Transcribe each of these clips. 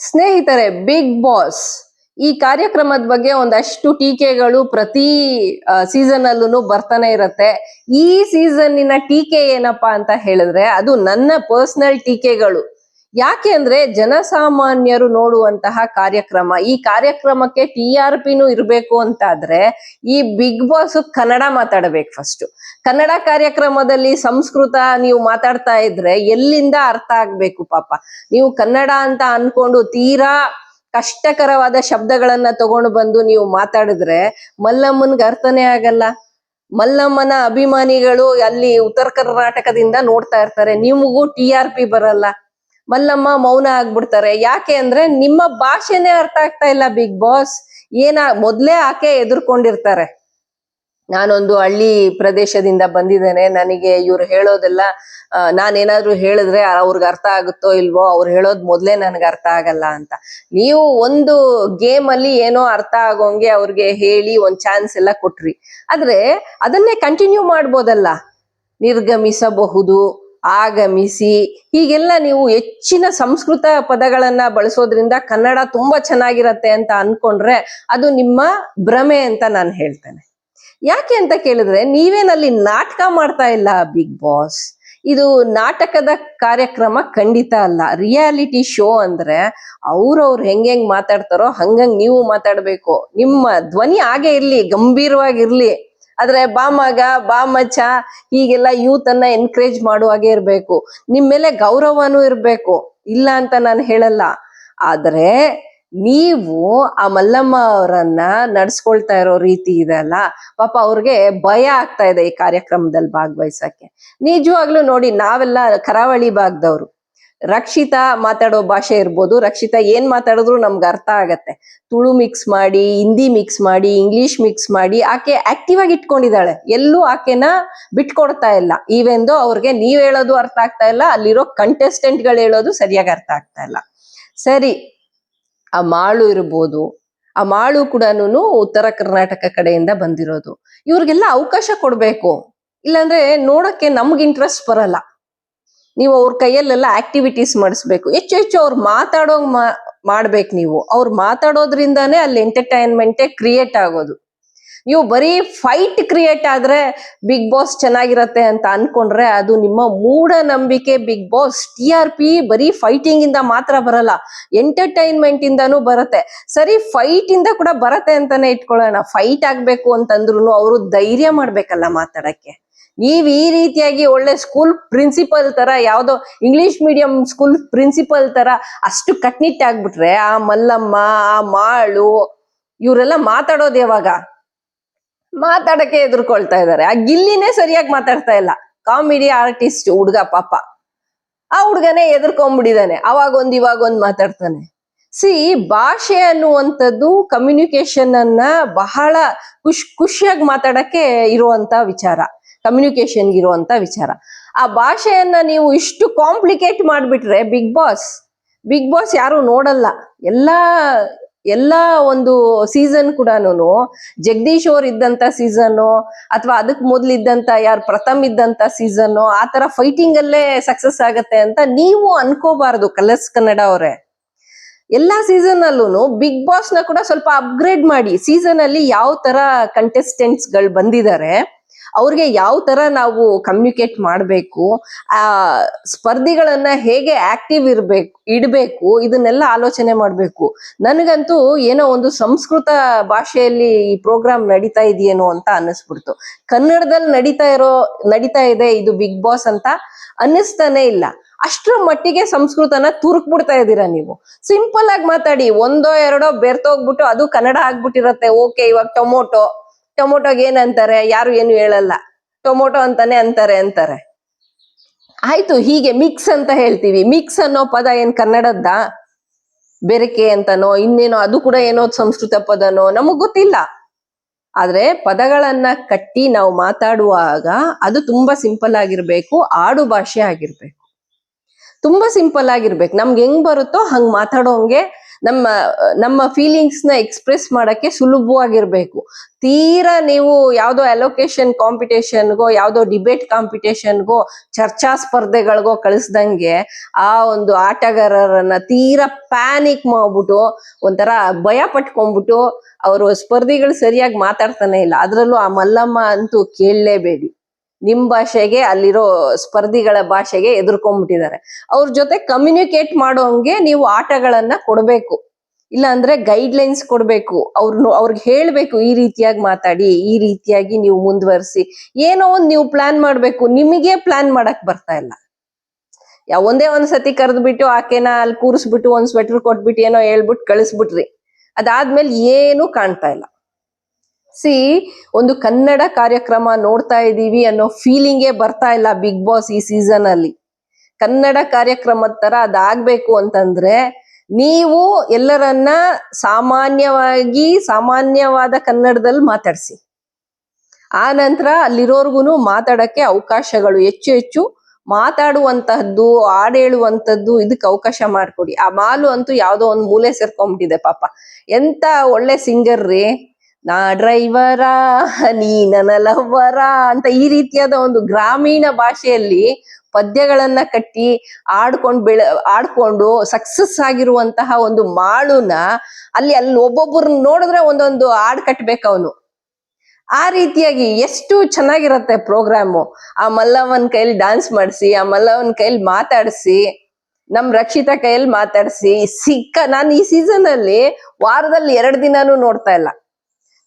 ಸ್ನೇಹಿತರೆ, big boss ಈ ಕಾರ್ಯಕ್ರಮದ ಬಗ್ಗೆ ಒಂದಷ್ಟು ಟೀಕೆಗಳು ಪ್ರತಿ ಸೀಸನ್ ಅಲ್ಲೂ ಬರ್ತಾನೆ ಇರತ್ತೆ. ಈ ಸೀಸನ್ನಿನ ಟೀಕೆ ಏನಪ್ಪಾ ಅಂತ ಹೇಳಿದ್ರೆ ಅದು ನನ್ನ ಪರ್ಸನಲ್ ಟೀಕೆಗಳು. ಯಾಕೆ ಅಂದ್ರೆ ಜನಸಾಮಾನ್ಯರು ನೋಡುವಂತಹ ಕಾರ್ಯಕ್ರಮ, ಈ ಕಾರ್ಯಕ್ರಮಕ್ಕೆ TRPನೂ ಇರ್ಬೇಕು ಅಂತಾದ್ರೆ ಈ ಬಿಗ್ ಬಾಸ್ ಕನ್ನಡ ಮಾತಾಡಬೇಕು. ಫಸ್ಟ್ ಕನ್ನಡ ಕಾರ್ಯಕ್ರಮದಲ್ಲಿ ಸಂಸ್ಕೃತ ನೀವು ಮಾತಾಡ್ತಾ ಇದ್ರೆ ಎಲ್ಲಿಂದ ಅರ್ಥ ಆಗ್ಬೇಕು ಪಾಪ. ನೀವು ಕನ್ನಡ ಅಂತ ಅನ್ಕೊಂಡು ತೀರಾ ಕಷ್ಟಕರವಾದ ಶಬ್ದಗಳನ್ನ ತಗೊಂಡು ಬಂದು ನೀವು ಮಾತಾಡಿದ್ರೆ ಮಲ್ಲಮ್ಮನ್ಗೆ ಅರ್ಥನೇ ಆಗಲ್ಲ. ಮಲ್ಲಮ್ಮನ ಅಭಿಮಾನಿಗಳು ಅಲ್ಲಿ ಉತ್ತರ ಕರ್ನಾಟಕದಿಂದ ನೋಡ್ತಾ ಇರ್ತಾರೆ, ನಿಮಗೂ TRP ಬರಲ್ಲ. ಮಲ್ಲಮ್ಮ ಮೌನ ಆಗ್ಬಿಡ್ತಾರೆ. ಯಾಕೆ ಅಂದ್ರೆ ನಿಮ್ಮ ಭಾಷೆನೇ ಅರ್ಥ ಆಗ್ತಾ ಇಲ್ಲ ಬಿಗ್ ಬಾಸ್. ಮೊದ್ಲೇ ಆಕೆ ಎದುರ್ಕೊಂಡಿರ್ತಾರೆ, ನಾನೊಂದು ಹಳ್ಳಿ ಪ್ರದೇಶದಿಂದ ಬಂದಿದ್ದೇನೆ, ನನಗೆ ಇವ್ರು ಹೇಳೋದೆಲ್ಲ ನಾನೇನಾದ್ರೂ ಹೇಳಿದ್ರೆ ಅವ್ರಿಗೆ ಅರ್ಥ ಆಗುತ್ತೋ ಇಲ್ವೋ, ಅವ್ರು ಹೇಳೋದ್ ಮೊದ್ಲೇ ನನ್ಗೆ ಅರ್ಥ ಆಗಲ್ಲ ಅಂತ. ನೀವು ಒಂದು ಗೇಮ್ ಅಲ್ಲಿ ಏನೋ ಅರ್ಥ ಆಗೋಂಗೆ ಅವ್ರಿಗೆ ಹೇಳಿ ಒಂದ್ ಚಾನ್ಸ್ ಎಲ್ಲ ಕೊಟ್ರಿ, ಆದ್ರೆ ಅದನ್ನೇ ಕಂಟಿನ್ಯೂ ಮಾಡ್ಬೋದಲ್ಲ. ನಿರ್ಗಮಿಸಬಹುದು, ಆಗಮಿಸಿ, ಹೀಗೆಲ್ಲ ನೀವು ಹೆಚ್ಚಿನ ಸಂಸ್ಕೃತ ಪದಗಳನ್ನ ಬಳಸೋದ್ರಿಂದ ಕನ್ನಡ ತುಂಬಾ ಚೆನ್ನಾಗಿರತ್ತೆ ಅಂತ ಅನ್ಕೊಂಡ್ರೆ ಅದು ನಿಮ್ಮ ಭ್ರಮೆ ಅಂತ ನಾನು ಹೇಳ್ತೇನೆ. ಯಾಕೆ ಅಂತ ಕೇಳಿದ್ರೆ ನೀವೇನಲ್ಲಿ ನಾಟಕ ಮಾಡ್ತಾ ಇಲ್ಲ ಬಿಗ್ ಬಾಸ್. ಇದು ನಾಟಕದ ಕಾರ್ಯಕ್ರಮ ಖಂಡಿತ ಅಲ್ಲ. ರಿಯಾಲಿಟಿ ಶೋ ಅಂದ್ರೆ ಅವ್ರವ್ರು ಹೆಂಗ್ ಮಾತಾಡ್ತಾರೋ ಹಂಗಂಗ್ ನೀವು ಮಾತಾಡ್ಬೇಕು. ನಿಮ್ಮ ಧ್ವನಿ ಹಾಗೆ ಇರ್ಲಿ, ಗಂಭೀರವಾಗಿರ್ಲಿ, ಆದ್ರೆ ಬಾ ಮಗ ಬಾ ಮಚ್ಚ ಹೀಗೆಲ್ಲ ಯೂತ್ ಅನ್ನ ಎನ್ಕರೇಜ್ ಮಾಡುವಾಗೆ ಇರ್ಬೇಕು. ನಿಮ್ ಮೇಲೆ ಗೌರವನೂ ಇರ್ಬೇಕು, ಇಲ್ಲ ಅಂತ ನಾನು ಹೇಳಲ್ಲ. ಆದ್ರೆ ನೀವು ಆ ಮಲ್ಲಮ್ಮ ಅವರನ್ನ ನಡ್ಸ್ಕೊಳ್ತಾ ಇರೋ ರೀತಿ ಇದೆ ಅಲ್ಲ, ಪಾಪ ಅವ್ರಿಗೆ ಭಯ ಆಗ್ತಾ ಇದೆ ಈ ಕಾರ್ಯಕ್ರಮದಲ್ಲಿ ಭಾಗವಹಿಸಕ್ಕೆ. ನಿಜವಾಗ್ಲೂ ನೋಡಿ, ನಾವೆಲ್ಲ ಕರಾವಳಿ ಭಾಗದವ್ರು, ರಕ್ಷಿತಾ ಮಾತಾಡೋ ಭಾಷೆ ಇರ್ಬೋದು, ರಕ್ಷಿತಾ ಏನ್ ಮಾತಾಡಿದ್ರು ನಮ್ಗೆ ಅರ್ಥ ಆಗತ್ತೆ. ತುಳು ಮಿಕ್ಸ್ ಮಾಡಿ, ಹಿಂದಿ ಮಿಕ್ಸ್ ಮಾಡಿ, ಇಂಗ್ಲಿಷ್ ಮಿಕ್ಸ್ ಮಾಡಿ ಆಕೆ ಆಕ್ಟಿವ್ ಆಗಿ ಇಟ್ಕೊಂಡಿದ್ದಾಳೆ. ಎಲ್ಲೂ ಆಕೆನ ಬಿಟ್ಕೊಡ್ತಾ ಇಲ್ಲ. ಈವೆಂದೋ ಅವ್ರಿಗೆ ನೀವ್ ಹೇಳೋದು ಅರ್ಥ ಆಗ್ತಾ ಇಲ್ಲ, ಅಲ್ಲಿರೋ ಕಂಟೆಸ್ಟೆಂಟ್ ಗಳು ಹೇಳೋದು ಸರಿಯಾಗಿ ಅರ್ಥ ಆಗ್ತಾ ಇಲ್ಲ. ಸರಿ, ಆ ಮಾಳು ಇರ್ಬೋದು, ಆ ಮಾಳು ಕೂಡ ಉತ್ತರ ಕರ್ನಾಟಕ ಕಡೆಯಿಂದ ಬಂದಿರೋದು. ಇವ್ರಿಗೆಲ್ಲ ಅವಕಾಶ ಕೊಡ್ಬೇಕು, ಇಲ್ಲಾಂದ್ರೆ ನೋಡಕ್ಕೆ ನಮ್ಗೆ ಇಂಟ್ರೆಸ್ಟ್ ಬರಲ್ಲ. ನೀವು ಅವ್ರ ಕೈಯಲ್ಲೆಲ್ಲ ಆಕ್ಟಿವಿಟೀಸ್ ಮಾಡಿಸ್ಬೇಕು, ಹೆಚ್ಚು ಹೆಚ್ಚು ಅವ್ರು ಮಾತಾಡೋಂಗ್ ಮಾಡ್ಬೇಕು. ನೀವು ಅವ್ರು ಮಾತಾಡೋದ್ರಿಂದಾನೇ ಅಲ್ಲಿ ಎಂಟರ್ಟೈನ್ಮೆಂಟೇ ಕ್ರಿಯೇಟ್ ಆಗೋದು. ನೀವು ಬರೀ ಫೈಟ್ ಕ್ರಿಯೇಟ್ ಆದ್ರೆ ಬಿಗ್ ಬಾಸ್ ಚೆನ್ನಾಗಿರತ್ತೆ ಅಂತ ಅನ್ಕೊಂಡ್ರೆ ಅದು ನಿಮ್ಮ ಮೂಢನಂಬಿಕೆ. ಬಿಗ್ ಬಾಸ್ TRP ಬರೀ ಫೈಟಿಂಗ್ ಇಂದ ಮಾತ್ರ ಬರಲ್ಲ, ಎಂಟರ್ಟೈನ್ಮೆಂಟ್ ಇಂದಾನು ಬರತ್ತೆ. ಸರಿ, ಫೈಟ್ ಇಂದ ಕೂಡ ಬರತ್ತೆ ಅಂತಾನೆ ಇಟ್ಕೊಳ್ಳೋಣ. ಫೈಟ್ ಆಗ್ಬೇಕು ಅಂತಂದ್ರು ಅವರು ಧೈರ್ಯ ಮಾಡ್ಬೇಕಲ್ಲ ಮಾತಾಡಕ್ಕೆ. ನೀವ್ ಈ ರೀತಿಯಾಗಿ ಒಳ್ಳೆ ಸ್ಕೂಲ್ ಪ್ರಿನ್ಸಿಪಲ್ ತರ, ಯಾವ್ದೋ ಇಂಗ್ಲಿಷ್ ಮೀಡಿಯಂ ಸ್ಕೂಲ್ ಪ್ರಿನ್ಸಿಪಲ್ ತರ ಅಷ್ಟು ಕಟ್ನಿಟ್ಟಾಗ್ಬಿಟ್ರೆ ಆ ಮಲ್ಲಮ್ಮ, ಆ ಮಾಳು ಇವರೆಲ್ಲ ಮಾತಾಡೋದು ಯಾವಾಗ? ಮಾತಾಡಕ್ಕೆ ಎದುರ್ಕೊಳ್ತಾ ಇದ್ದಾರೆ. ಆ ಗಿಲ್ಲಿನೇ ಸರಿಯಾಗಿ ಮಾತಾಡ್ತಾ ಇಲ್ಲ, ಕಾಮಿಡಿ ಆರ್ಟಿಸ್ಟ್ ಹುಡ್ಗ ಪಾಪ. ಆ ಹುಡ್ಗನೇ ಎದುರ್ಕೊಂಡ್ಬಿಟ್ಟಿದ್ದಾನೆ, ಅವಾಗೊಂದ್ ಇವಾಗೊಂದ್ ಮಾತಾಡ್ತಾನೆ. ಭಾಷೆ ಅನ್ನುವಂಥದ್ದು ಕಮ್ಯುನಿಕೇಶನ್ ಅನ್ನ ಬಹಳ ಖುಷಿಯಾಗಿ ಮಾತಾಡಕ್ಕೆ ಇರುವಂತ ವಿಚಾರ, ಕಮ್ಯುನಿಕೇಶನ್ ಇರುವಂತ ವಿಚಾರ. ಆ ಭಾಷೆಯನ್ನ ನೀವು ಇಷ್ಟು ಕಾಂಪ್ಲಿಕೇಟ್ ಮಾಡ್ಬಿಟ್ರೆ ಬಿಗ್ ಬಾಸ್ ಯಾರು ನೋಡಲ್ಲ. ಎಲ್ಲಾ ಒಂದು ಸೀಸನ್ ಕೂಡ ಜಗದೀಶ್ ಅವ್ರು ಇದ್ದಂತ ಸೀಸನ್ನು ಅಥವಾ ಅದಕ್ ಮೊದ್ಲಿದ್ದಂತ ಪ್ರಥಮ್ ಇದ್ದಂತ ಸೀಸನ್ನು ಆ ತರ ಫೈಟಿಂಗ್ ಅಲ್ಲೇ ಸಕ್ಸಸ್ ಆಗತ್ತೆ ಅಂತ ನೀವು ಅನ್ಕೋಬಾರ್ದು. ಕಲರ್ಸ್ ಕನ್ನಡ ಅವರೇ, ಎಲ್ಲಾ ಸೀಸನ್ ಅಲ್ಲೂ ಬಿಗ್ ಬಾಸ್ ನ ಕೂಡ ಸ್ವಲ್ಪ ಅಪ್ಗ್ರೇಡ್ ಮಾಡಿ. ಸೀಸನ್ ಅಲ್ಲಿ ಯಾವ ತರ ಕಂಟೆಸ್ಟೆಂಟ್ಸ್ ಗಳು ಬಂದಿದ್ದಾರೆ, ಅವ್ರಿಗೆ ಯಾವ ತರ ನಾವು ಕಮ್ಯುನಿಕೇಟ್ ಮಾಡ್ಬೇಕು, ಆ ಸ್ಪರ್ಧಿಗಳನ್ನ ಹೇಗೆ ಆಕ್ಟಿವ್ ಇಡ್ಬೇಕು, ಇದನ್ನೆಲ್ಲ ಆಲೋಚನೆ ಮಾಡ್ಬೇಕು. ನನಗಂತೂ ಏನೋ ಒಂದು ಸಂಸ್ಕೃತ ಭಾಷೆಯಲ್ಲಿ ಈ ಪ್ರೋಗ್ರಾಮ್ ನಡೀತಾ ಇದೆಯೇನೋ ಅಂತ ಅನ್ನಿಸ್ಬಿಡ್ತು. ಕನ್ನಡದಲ್ಲಿ ನಡೀತಾ ಇದೆ ಇದು ಬಿಗ್ ಬಾಸ್ ಅಂತ ಅನ್ನಿಸ್ತಾನೆ ಇಲ್ಲ. ಅಷ್ಟ್ರ ಮಟ್ಟಿಗೆ ಸಂಸ್ಕೃತನ ತುರುಕ್ ಬಿಡ್ತಾ ಇದ್ದೀರಾ ನೀವು. ಸಿಂಪಲ್ ಆಗಿ ಮಾತಾಡಿ, ಒಂದೋ ಎರಡೋ ಬೆರ್ತೋಗ್ಬಿಟ್ಟು ಅದು ಕನ್ನಡ ಆಗ್ಬಿಟ್ಟಿರತ್ತೆ. ಓಕೆ, ಇವಾಗ ಟೊಮೊಟೊಗೆ ಏನಂತಾರೆ, ಯಾರು ಏನು ಹೇಳಲ್ಲ, ಟೊಮೊಟೊ ಅಂತಾನೆ ಅಂತಾರೆ. ಆಯ್ತು, ಹೀಗೆ ಮಿಕ್ಸ್ ಅಂತ ಹೇಳ್ತೀವಿ. ಮಿಕ್ಸ್ ಅನ್ನೋ ಪದ ಏನ್ ಕನ್ನಡದ್ದ? ಬೆರಕೆ ಅಂತನೋ ಇನ್ನೇನೋ, ಅದು ಕೂಡ ಏನೋ ಸಂಸ್ಕೃತ ಪದನೋ ನಮಗ್ ಗೊತ್ತಿಲ್ಲ. ಆದ್ರೆ ಪದಗಳನ್ನ ಕಟ್ಟಿ ನಾವು ಮಾತಾಡುವಾಗ ಅದು ತುಂಬಾ ಸಿಂಪಲ್ ಆಗಿರ್ಬೇಕು, ಆಡು ಭಾಷೆ ಆಗಿರ್ಬೇಕು, ತುಂಬಾ ಸಿಂಪಲ್ ಆಗಿರ್ಬೇಕು. ನಮ್ಗೆ ಹೆಂಗ್ ಬರುತ್ತೋ ಹಂಗ್ ಮಾತಾಡೋಂಗೆ ನಮ್ಮ ನಮ್ಮ ಫೀಲಿಂಗ್ಸ್ ನ ಎಕ್ಸ್ಪ್ರೆಸ್ ಮಾಡಕ್ಕೆ ಸುಲಭವಾಗಿರ್ಬೇಕು. ತೀರಾ ನೀವು ಯಾವ್ದೋ ಅಲೋಕೇಶನ್ ಕಾಂಪಿಟೇಷನ್ಗೋ ಯಾವ್ದೋ ಡಿಬೇಟ್ ಕಾಂಪಿಟೇಷನ್ಗೋ ಚರ್ಚಾ ಸ್ಪರ್ಧೆಗಳಿಗೋ ಕಳಿಸ್ದಂಗೆ ಆ ಒಂದು ಆಟಗಾರರನ್ನ ತೀರಾ ಪ್ಯಾನಿಕ್ ಮಾಡ್ಬಿಟ್ಟು ಒಂಥರ ಭಯ ಪಟ್ಕೊಂಡ್ಬಿಟ್ಟು ಅವರು ಸ್ಪರ್ಧಿಗಳು ಸರಿಯಾಗಿ ಮಾತಾಡ್ತಾನೆ ಇಲ್ಲ. ಅದ್ರಲ್ಲೂ ಆ ಮಲ್ಲಮ್ಮ ಅಂತೂ ಕೇಳಲೇಬೇಡಿ. ನಿಮ್ ಭಾಷೆಗೆ ಅಲ್ಲಿರೋ ಸ್ಪರ್ಧಿಗಳ ಭಾಷೆಗೆ ಎದುರ್ಕೊಂಡ್ಬಿಟ್ಟಿದ್ದಾರೆ. ಅವ್ರ ಜೊತೆ ಕಮ್ಯುನಿಕೇಟ್ ಮಾಡೋಂಗೆ ನೀವು ಆಟಗಳನ್ನ ಕೊಡ್ಬೇಕು. ಇಲ್ಲ ಅಂದ್ರೆ ಗೈಡ್ ಲೈನ್ಸ್ ಕೊಡ್ಬೇಕು. ಅವ್ರಿಗೆ ಹೇಳ್ಬೇಕು ಈ ರೀತಿಯಾಗಿ ಮಾತಾಡಿ, ಈ ರೀತಿಯಾಗಿ ನೀವು ಮುಂದುವರಿಸಿ, ಏನೋ ಒಂದ್ ನೀವು ಪ್ಲಾನ್ ಮಾಡ್ಬೇಕು. ನಿಮಗೆ ಪ್ಲಾನ್ ಮಾಡಕ್ ಬರ್ತಾ ಇಲ್ಲ. ಒಂದೇ ಒಂದ್ ಸತಿ ಕರೆದ್ಬಿಟ್ಟು ಆಕೆನ ಅಲ್ಲಿ ಕೂರಿಸ್ಬಿಟ್ಟು ಒಂದ್ ಸ್ವೆಟರ್ ಕೊಟ್ಬಿಟ್ಟು ಏನೋ ಹೇಳ್ಬಿಟ್ಟು ಕಳಿಸ್ಬಿಟ್ರಿ. ಅದಾದ್ಮೇಲೆ ಏನು ಕಾಣ್ತಾ ಇಲ್ಲ. ಒಂದು ಕನ್ನಡ ಕಾರ್ಯಕ್ರಮ ನೋಡ್ತಾ ಇದೀವಿ ಅನ್ನೋ ಫೀಲಿಂಗೇ ಬರ್ತಾ ಇಲ್ಲ ಬಿಗ್ ಬಾಸ್ ಈ ಸೀಸನ್ ಅಲ್ಲಿ. ಕನ್ನಡ ಕಾರ್ಯಕ್ರಮದ ತರ ಅದಾಗ್ಬೇಕು ಅಂತಂದ್ರೆ ನೀವು ಎಲ್ಲರನ್ನ ಸಾಮಾನ್ಯವಾದ ಕನ್ನಡದಲ್ಲಿ ಮಾತಾಡ್ಸಿ. ಆ ನಂತರ ಅಲ್ಲಿರೋರ್ಗುನು ಮಾತಾಡಕ್ಕೆ ಅವಕಾಶಗಳು ಹೆಚ್ಚು ಮಾತಾಡುವಂತಹದ್ದು, ಹಾಡೇಳುವಂತದ್ದು ಇದಕ್ಕೆ ಅವಕಾಶ ಮಾಡ್ಕೊಡಿ. ಆ ಮಾಲು ಅಂತೂ ಯಾವ್ದೋ ಒಂದು ಮೂಲೆ ಸೇರ್ಕೊಂಡ್ಬಿಟ್ಟಿದೆ ಪಾಪ. ಎಂತ ಒಳ್ಳೆ ಸಿಂಗರ್ ರೀ. ನಾ ಡ್ರೈವರ ನೀ ನನ್ನ ಲವ್ವರ ಅಂತ ಈ ರೀತಿಯಾದ ಒಂದು ಗ್ರಾಮೀಣ ಭಾಷೆಯಲ್ಲಿ ಪದ್ಯಗಳನ್ನ ಕಟ್ಟಿ ಆಡ್ಕೊಂಡು ಸಕ್ಸಸ್ ಆಗಿರುವಂತಹ ಒಂದು ಮಾಳುನ ಅಲ್ಲಿ ಒಬ್ಬೊಬ್ಬರನ್ನ ನೋಡಿದ್ರೆ ಒಂದೊಂದು ಹಾಡ್ ಕಟ್ಬೇಕು ಅವನು. ಆ ರೀತಿಯಾಗಿ ಎಷ್ಟು ಚೆನ್ನಾಗಿರತ್ತೆ ಪ್ರೋಗ್ರಾಮು. ಆ ಮಲ್ಲವನ್ ಕೈಲಿ ಡಾನ್ಸ್ ಮಾಡಿಸಿ, ಆ ಮಲ್ಲವನ್ ಕೈಲಿ ಮಾತಾಡಿಸಿ, ನಮ್ ರಕ್ಷಿತಾ ಕೈಯಲ್ಲಿ ಮಾತಾಡಿಸಿ ನಾನು ಈ ಸೀಸನ್ ಅಲ್ಲಿ ವಾರದಲ್ಲಿ 2 ದಿನಾನು ನೋಡ್ತಾ ಇಲ್ಲ.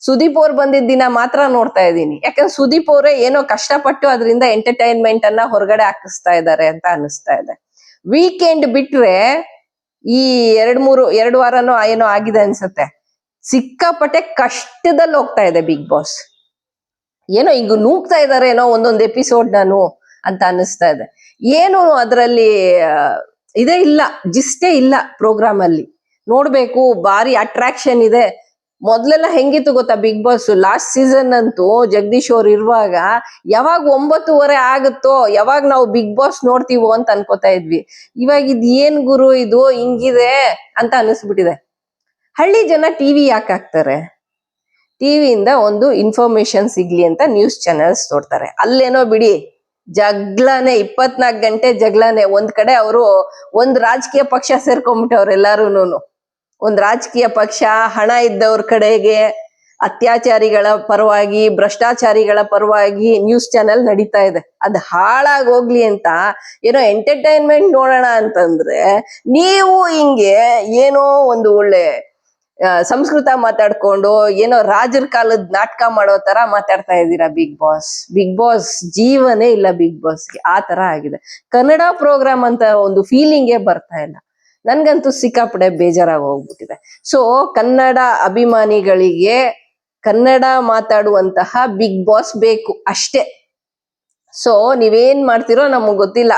ಸುದೀಪ್ ಅವ್ರು ಬಂದಿದ್ದ ದಿನ ಮಾತ್ರ ನೋಡ್ತಾ ಇದ್ದೀನಿ. ಯಾಕಂದ್ರೆ ಸುದೀಪ್ ಅವರೇ ಏನೋ ಕಷ್ಟಪಟ್ಟು ಅದರಿಂದ ಎಂಟರ್ಟೈನ್ಮೆಂಟ್ ಅನ್ನ ಹೊರಗಡೆ ಹಾಕಿಸ್ತಾ ಇದ್ದಾರೆ ಅಂತ ಅನಿಸ್ತಾ ಇದೆ. ವೀಕೆಂಡ್ ಬಿಟ್ರೆ ಈ 2 ವಾರನೋ ಏನೋ ಆಗಿದೆ ಅನ್ಸತ್ತೆ, ಸಿಕ್ಕಾಪಟ್ಟೆ ಕಷ್ಟದಲ್ಲಿ ಹೋಗ್ತಾ ಇದೆ ಬಿಗ್ ಬಾಸ್. ಏನೋ ಈಗ ನೂಗ್ತಾ ಇದಾರೆ ಏನೋ ಒಂದೊಂದು ಎಪಿಸೋಡ್ ನಾನು ಅಂತ ಅನಿಸ್ತಾ ಇದೆ. ಏನು ಅದರಲ್ಲಿ ಇದೇ ಇಲ್ಲ, ಜಿಸ್ಟೇ ಇಲ್ಲ ಪ್ರೋಗ್ರಾಮ್ ಅಲ್ಲಿ. ನೋಡ್ಬೇಕು, ಭಾರಿ ಅಟ್ರಾಕ್ಷನ್ ಇದೆ. ಮೊದ್ಲೆಲ್ಲ ಹೆಂಗಿತ್ತು ಗೊತ್ತಾ ಬಿಗ್ ಬಾಸ್ ಲಾಸ್ಟ್ ಸೀಸನ್ ಅಂತೂ ಜಗದೀಶ್ ಅವ್ರು ಇರುವಾಗ ಯಾವಾಗ 9:30 ಆಗುತ್ತೋ ಯಾವಾಗ ನಾವು ಬಿಗ್ ಬಾಸ್ ನೋಡ್ತೀವೋ ಅಂತ ಅನ್ಕೋತಾ ಇದ್ವಿ. ಇವಾಗ ಇದ್ ಏನ್ ಗುರು ಇದು ಹಿಂಗಿದೆ ಅಂತ ಅನಿಸ್ಬಿಟ್ಟಿದೆ. ಹಳ್ಳಿ ಜನ ಟಿವಿ ಯಾಕೆ ಹಾಕ್ತಾರೆ? ಟಿವಿಯಿಂದ ಒಂದು ಇನ್ಫಾರ್ಮೇಶನ್ ಸಿಗ್ಲಿ ಅಂತ ನ್ಯೂಸ್ ಚಾನೆಲ್ಸ್ ನೋಡ್ತಾರೆ. ಅಲ್ಲೇನೋ ಬಿಡಿ ಜಗ್ಳನೆ, 24 ಗಂಟೆ ಜಗ್ಳನೆ. ಒಂದ್ ಕಡೆ ಅವರು ಒಂದ್ ರಾಜಕೀಯ ಪಕ್ಷ ಸೇರ್ಕೊಂಡ್ಬಿಟ್ಟವ್ರು ಎಲ್ಲಾರುನು. ಒಂದ್ ರಾಜಕೀಯ ಪಕ್ಷ ಹಣ ಇದ್ದವ್ರ ಕಡೆಗೆ, ಅತ್ಯಾಚಾರಿಗಳ ಪರವಾಗಿ, ಭ್ರಷ್ಟಾಚಾರಿಗಳ ಪರವಾಗಿ ನ್ಯೂಸ್ ಚಾನೆಲ್ ನಡೀತಾ ಇದೆ. ಅದ್ ಹಾಳಾಗಿ ಹೋಗ್ಲಿ ಅಂತ ಏನೋ ಎಂಟರ್ಟೈನ್ಮೆಂಟ್ ನೋಡೋಣ ಅಂತಂದ್ರೆ ನೀವು ಹಿಂಗೆ ಏನೋ ಒಂದು ಒಳ್ಳೆ ಸಂಸ್ಕೃತ ಮಾತಾಡ್ಕೊಂಡು ಏನೋ ರಾಜರ ಕಾಲದ ನಾಟಕ ಮಾಡೋ ತರ ಮಾತಾಡ್ತಾ ಇದ್ದೀರಾ ಬಿಗ್ ಬಾಸ್ ಜೀವನೇ ಇಲ್ಲ ಬಿಗ್ ಬಾಸ್ಗೆ. ಆ ತರ ಆಗಿದೆ. ಕನ್ನಡ ಪ್ರೋಗ್ರಾಮ್ ಅಂತ ಒಂದು ಫೀಲಿಂಗೇ ಬರ್ತಾ ಇಲ್ಲ. ನನ್ಗಂತೂ ಸಿಕ್ಕಾಪಡೆ ಬೇಜಾರಾಗಿ ಹೋಗ್ಬಿಟ್ಟಿದೆ. ಸೊ ಕನ್ನಡ ಅಭಿಮಾನಿಗಳಿಗೆ ಕನ್ನಡ ಮಾತಾಡುವಂತಹ ಬಿಗ್ ಬಾಸ್ ಬೇಕು ಅಷ್ಟೇ. ಸೊ ನೀವೇನ್ ಮಾಡ್ತಿರೋ ನಮಗ್ ಗೊತ್ತಿಲ್ಲ.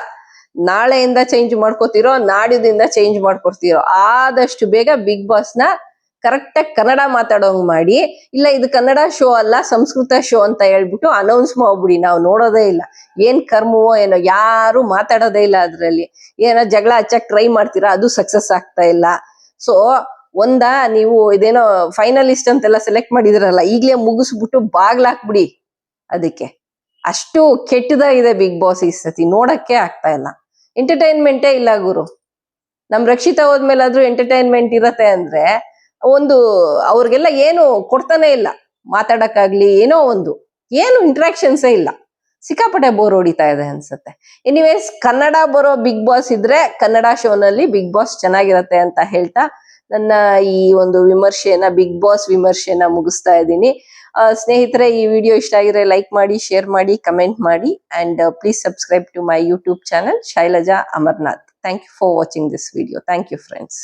ನಾಳೆಯಿಂದ ಚೇಂಜ್ ಮಾಡ್ಕೋತಿರೋ, ನಾಡಿದಿಂದ ಚೇಂಜ್ ಮಾಡ್ಕೊಡ್ತಿರೋ, ಆದಷ್ಟು ಬೇಗ ಬಿಗ್ ಬಾಸ್ ನ ಕರೆಕ್ಟ್ ಆಗಿ ಕನ್ನಡ ಮಾತಾಡೋಂಗ್ ಮಾಡಿ. ಇಲ್ಲ ಇದು ಕನ್ನಡ ಶೋ ಅಲ್ಲ ಸಂಸ್ಕೃತ ಶೋ ಅಂತ ಹೇಳ್ಬಿಟ್ಟು ಅನೌನ್ಸ್ ಮಾಡ್ಬಿಡಿ. ನಾವು ನೋಡೋದೇ ಇಲ್ಲ. ಏನ್ ಕರ್ಮವೋ ಏನೋ, ಯಾರು ಮಾತಾಡೋದೇ ಇಲ್ಲ ಅದ್ರಲ್ಲಿ. ಏನೋ ಜಗಳ ಹಚ್ಚಕ್ ಟ್ರೈ ಮಾಡ್ತೀರಾ, ಅದು ಸಕ್ಸಸ್ ಆಗ್ತಾ ಇಲ್ಲ. ಸೊ ನೀವು ಇದೇನೋ ಫೈನಲಿಸ್ಟ್ ಅಂತೆಲ್ಲ ಸೆಲೆಕ್ಟ್ ಮಾಡಿದಿರಲ್ಲ, ಈಗ್ಲೇ ಮುಗಿಸ್ಬಿಟ್ಟು ಬಾಗ್ಲಾಕ್ಬಿಡಿ. ಅದಕ್ಕೆ ಅಷ್ಟು ಕೆಟ್ಟದಾಗಿದೆ ಬಿಗ್ ಬಾಸ್ ಈ ಸತಿ. ನೋಡಕ್ಕೆ ಆಗ್ತಾ ಇಲ್ಲ. ಎಂಟರ್ಟೈನ್ಮೆಂಟೇ ಇಲ್ಲ ಗುರು. ನಮ್ ರಕ್ಷಿತಾ ಹೋದ್ಮೇಲಾದ್ರೂ ಎಂಟರ್ಟೈನ್ಮೆಂಟ್ ಇರತ್ತೆ ಅಂದ್ರೆ ಅವ್ರಿಗೆಲ್ಲ ಏನು ಕೊಡ್ತಾನೆ ಇಲ್ಲ. ಮಾತಾಡಕ್ಕಾಗ್ಲಿ ಏನು ಇಂಟ್ರಾಕ್ಷನ್ಸೇ ಇಲ್ಲ. ಸಿಕ್ಕಾಪಟ್ಟೆ ಬೋರ್ ಹೊಡಿತಾ ಇದೆ ಅನ್ಸುತ್ತೆ. ಎನಿವೇಸ್, ಕನ್ನಡ ಬರೋ ಬಿಗ್ ಬಾಸ್ ಇದ್ರೆ ಕನ್ನಡ ಶೋನಲ್ಲಿ ಬಿಗ್ ಬಾಸ್ ಚೆನ್ನಾಗಿರತ್ತೆ ಅಂತ ಹೇಳ್ತಾ ನನ್ನ ಈ ಒಂದು ಬಿಗ್ ಬಾಸ್ ವಿಮರ್ಶೆನ ಮುಗಿಸ್ತಾ ಇದ್ದೀನಿ. ಸ್ನೇಹಿತರೆ, ಈ ವಿಡಿಯೋ ಇಷ್ಟ ಆಗಿದ್ರೆ ಲೈಕ್ ಮಾಡಿ, ಶೇರ್ ಮಾಡಿ, ಕಮೆಂಟ್ ಮಾಡಿ, and please subscribe to my YouTube channel Shailaja Amarnath. Thank you for watching this video. Thank you friends.